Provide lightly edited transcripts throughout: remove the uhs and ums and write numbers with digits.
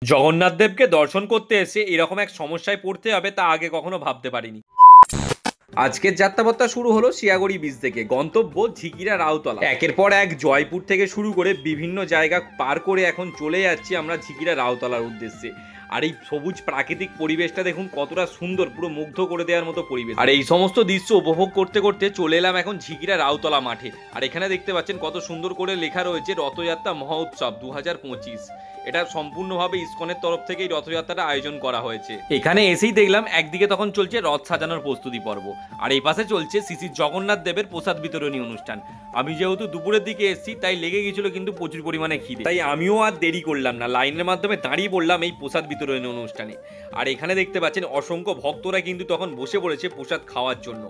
জগন্নাথ দেবকে দর্শন করতে এসে এরকম এক সমস্যায় পড়তে হবে তা আগে কখনো ভাবতে পারিনি। আজকের যাত্রাপথটা শুরু হলো শিয়াগড়ি বীচ থেকে, গন্তব্য ঝিকিরা রাউতলা। একের পর এক জয়পুর থেকে শুরু করে বিভিন্ন জায়গা পার করে এখন চলে যাচ্ছি আমরা ঝিকিরা রাউতলার উদ্দেশ্যে। আর এই সবুজ প্রাকৃতিক পরিবেশটা দেখুন কতটা সুন্দর, পুরো মুগ্ধ করে দেওয়ার মতো পরিবেশ। আর এই সমস্ত দৃশ্য উপভোগ করতে করতে চলে এলাম এখন ঝিকিরা রাউতলা মাঠে। আর এখানে দেখতে পাচ্ছেন কত সুন্দর করে লেখা রয়েছে রথযাত্রা মহোৎসব 2025। এটা সম্পূর্ণভাবে ইসকনের তরফ থেকেই রথযাত্রাটা আয়োজন করা হয়েছে। এখানে এসেই দেখলাম একদিকে তখন চলছে রথ সাজানোর প্রস্তুতি পর্ব, আর এই পাশে চলছে শ্রী জগন্নাথ দেবের প্রসাদ বিতরণী অনুষ্ঠান। আমি যেহেতু দুপুরের দিকে এসেছি তাই লেগে গিয়েছিল কিন্তু প্রচুর পরিমাণে খিদে, তাই আমিও আর দেরি করলাম না, লাইনের মাধ্যমে দাঁড়িয়ে পড়লাম এই প্রসাদ বিতরণী অনুষ্ঠানে। আর এখানে দেখতে পাচ্ছেন অসংখ্য ভক্তরা কিন্তু তখন বসে পড়েছে প্রসাদ খাওয়ার জন্য।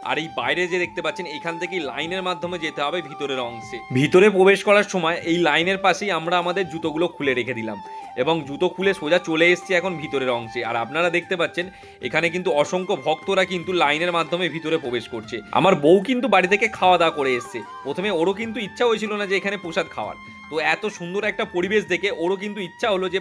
আর এই বাইরে যে দেখতে পাচ্ছেন এখান থেকেই লাইনের মাধ্যমে যেতে হবে ভিতরের অংশে। ভিতরে প্রবেশ করার সময় এই লাইনের পাশেই আমরা আমাদের জুতোগুলো খুলে রেখে দিলাম এবং জুতো খুলে সোজা চলে এসেছি এখন ভিতরের অংশে। আর আপনারা দেখতে পাচ্ছেন এখানে কিন্তু অসংখ্য ভক্তরা কিন্তু লাইনের মাধ্যমে ভিতরে প্রবেশ করছে। আমার বউ কিন্তু বাড়ি থেকে খাওয়া দাওয়া করে এসছে। প্রথমে ওরও কিন্তু ইচ্ছা হয়েছিল না যে এখানে প্রসাদ খাওয়ার, তো এত সুন্দর একটা পরিবেশ দেখে ওরও কিন্তু ইচ্ছা হলো যে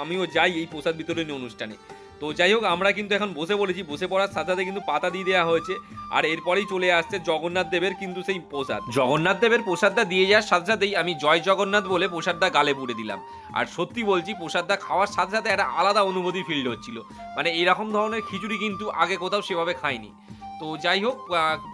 আমিও যাই এই প্রসাদ বিতরণী অনুষ্ঠানে। তো যাই হোক, আমরা কিন্তু এখন বসে পড়েছি, বসে পড়ার সাথে সাথে কিন্তু পাতা দিয়ে দেওয়া হয়েছে। আর এরপরেই চলে আসছে জগন্নাথ দেবের কিন্তু সেই প্রসাদ। জগন্নাথ দেবের প্রসাদটা দিয়ে যাওয়ার সাথে সাথেই আমি জয় জগন্নাথ বলে প্রসাদটা গালে পুড়ে দিলাম। আর সত্যি বলছি, প্রসাদটা খাওয়ার সাথে সাথে একটা আলাদা অনুভূতি ফিল হচ্ছিল। মানে এইরকম ধরনের খিচুড়ি কিন্তু আগে কোথাও সেভাবে খাইনি। তো যাই হোক,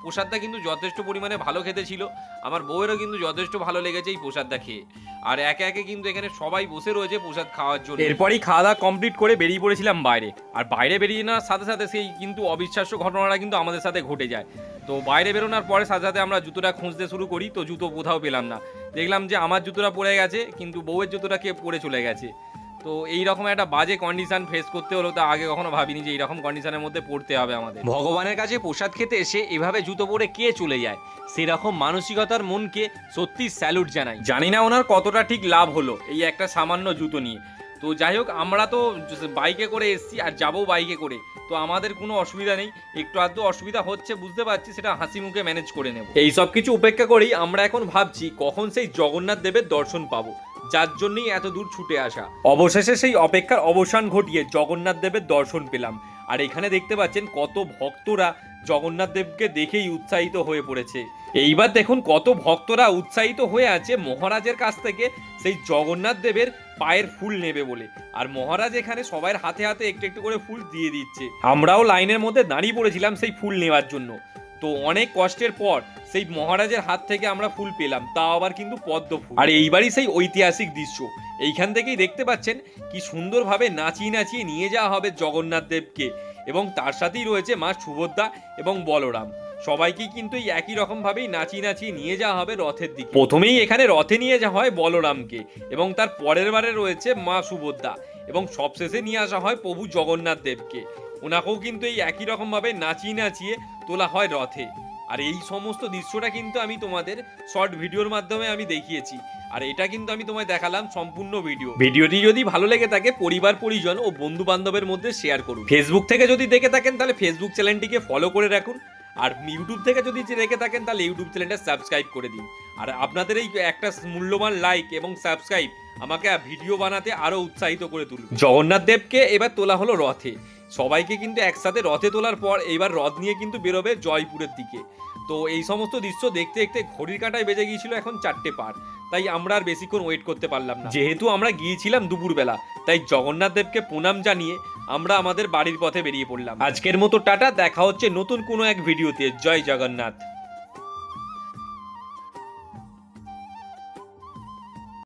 প্রসাদটা কিন্তু যথেষ্ট পরিমাণে ভালো খেতে ছিল। আমার বউয়েরও কিন্তু যথেষ্ট ভালো লেগেছে এই প্রসাদটা খেয়ে। আর একে একে কিন্তু এখানে সবাই বসে রয়েছে প্রসাদ খাওয়ার জন্য। এরপরই খাওয়া দাওয়া কমপ্লিট করে বেরিয়ে পড়েছিলাম বাইরে। আর বাইরে বেরিয়ে নেওয়ার সাথে সাথে সেই কিন্তু অবিশ্বাস্য ঘটনাটা কিন্তু আমাদের সাথে ঘটে যায়। তো বাইরে বেরোনোর পরে সাথে সাথে আমরা জুতোটা খুঁজতে শুরু করি, তো জুতো কোথাও পেলাম না। দেখলাম যে আমার জুতোটা পড়ে গেছে, কিন্তু বউয়ের জুতোটা কে পড়ে চলে গেছে। তো এইরকম একটা বাজে কন্ডিশন ফেস করতে হলো, তা আগে কখনো ভাবিনি যে এইরকম কন্ডিশনের মধ্যে পড়তে হবে আমাদের। ভগবানের কাছে প্রসাদ খেতে এসে এভাবে জুতো পরে কে চলে যায়, সেরকম মানসিকতার মনকে সত্যি স্যালুট জানাই। জানি না ওনার কতটা ঠিক লাভ হলো এই একটা সামান্য জুতো নিয়ে। তো যাই হোক, আমরা তো বাইকে করে এসেছি আর যাবো বাইকে করে, তো আমাদের কোনো অসুবিধা নেই। একটু আধটু অসুবিধা হচ্ছে বুঝতে পারছি, সেটা হাসি মুখে ম্যানেজ করে নেব। এই সব কিছু উপেক্ষা করেই আমরা এখন ভাবছি কখন সেই জগন্নাথ দেবের দর্শন পাবো, যার জন্যই এত দূর ছুটে আসা। অবশেষে সেই অপেক্ষার অবসান ঘটিয়ে জগন্নাথ দেবের দর্শন পেলাম। আর এখানে দেখতে পাচ্ছেন কত ভক্তরা জগন্নাথ দেবকে দেখেই উৎসাহিত হয়ে পড়েছে। এইবার দেখুন কত ভক্তরা উৎসাহিত হয়ে আছে মহারাজের কাছ থেকে সেই জগন্নাথ দেবের পায়ের ফুল নেবে বলে। আর মহারাজ এখানে সবার হাতে হাতে একটু একটু করে ফুল দিয়ে দিচ্ছে। আমরাও লাইনের মধ্যে দাঁড়িয়ে পড়েছিলাম সেই ফুল নেওয়ার জন্য। তো অনেক কষ্টের পর সেই মহারাজের হাত থেকে আমরা ফুল পেলাম, তাও আবার কিন্তু পদ্ম ফুল। আর এইবারই সেই ঐতিহাসিক দৃশ্য এইখান থেকেই দেখতে পাচ্ছেন কি সুন্দরভাবে নাচিয়ে নাচিয়ে নিয়ে যাওয়া হবে জগন্নাথ দেবকে, এবং তার সাথেই রয়েছে মা সুভদ্রা এবং বলরাম। সবাইকেই কিন্তু এই একই রকম ভাবেই নাচিয়ে নাচিয়ে নিয়ে যাওয়া হবে রথের দিকে। প্রথমেই এখানে রথে নিয়ে যাওয়া হয় বলরামকে, এবং তার পরের বারে রয়েছে মা সুভদ্রা, এবং সবশেষে নিয়ে আসা হয় প্রভু জগন্নাথ দেবকে। ওনাকেও কিন্তু এই একই রকম ভাবে নাচিয়ে নাচিয়ে তোলা হয় রথে। আর এই সমস্ত দৃশ্যটা কিন্তু আমি তোমাদের শর্ট ভিডিওর মাধ্যমে আমি দেখিয়েছি, আর এটা কিন্তু আমি তোমায় দেখালাম সম্পূর্ণ ভিডিওটি যদি ভালো লেগে থাকে পরিবার পরিজন ও বন্ধু বান্ধবের মধ্যে শেয়ার করুন। ফেসবুক থেকে যদি দেখে থাকেন তাহলে ফেসবুক চ্যানেলটিকে ফলো করে রাখুন, আর ইউটিউব থেকে যদি দেখে থাকেন তাহলে ইউটিউব চ্যানেলটা সাবস্ক্রাইব করে দিন। আর আপনাদের এই একটা মূল্যবান লাইক এবং সাবস্ক্রাইব আমাকে ভিডিও বানাতে আরো উৎসাহিত করে তুলুন। জগন্নাথ দেবকে এবার তোলা হলো রথে। সবাইকে কিন্তু একসাথে রথে তোলার পর এবার রথ নিয়ে কিন্তু বেরোবে জয়পুরের দিকে। তো এই সমস্ত দৃশ্য দেখতে দেখতে ঘড়ির কাঁটায় বেজে গিয়েছিল এখন 4টে পার। তাই আমরা আর বেশিক্ষণ ওয়েট করতে পারলাম না। যেহেতু আমরা গিয়েছিলাম দুপুরবেলা, তাই জগন্নাথ দেবকে প্রণাম জানিয়ে আমরা আমাদের বাড়ির পথে বেরিয়ে পড়লাম। আজকের মতো টাটা, দেখা হচ্ছে নতুন কোনো এক ভিডিওতে। জয় জগন্নাথ।